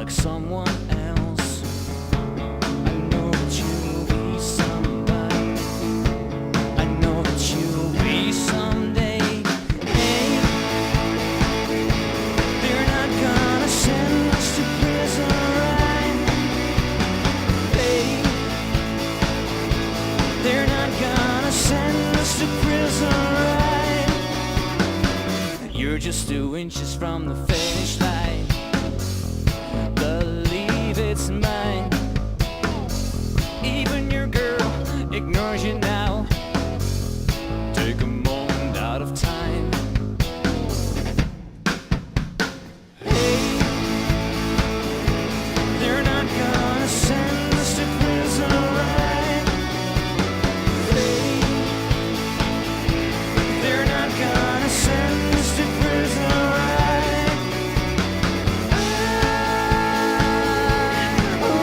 like someone else. I know that you'll be somebody. I know that you'll be someday. Hey, they're not gonna send us to prison, right? Hey, they're not gonna send us to prison, right? You're just 2 inches from the finish line. Believe it's mine. Even your girl ignores you now. Take a moment out of time. Hey, they're not gonna send us to prison, right? Hey, they're not gonna send us to prison, right?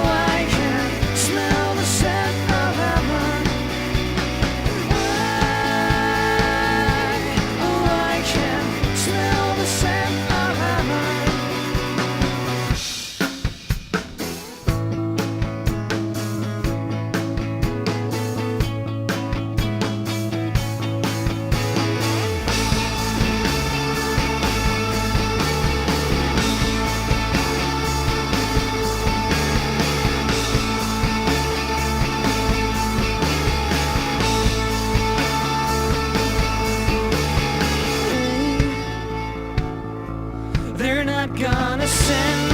I can smell the scent of heaven. I can smell the scent of heaven. They're not gonna send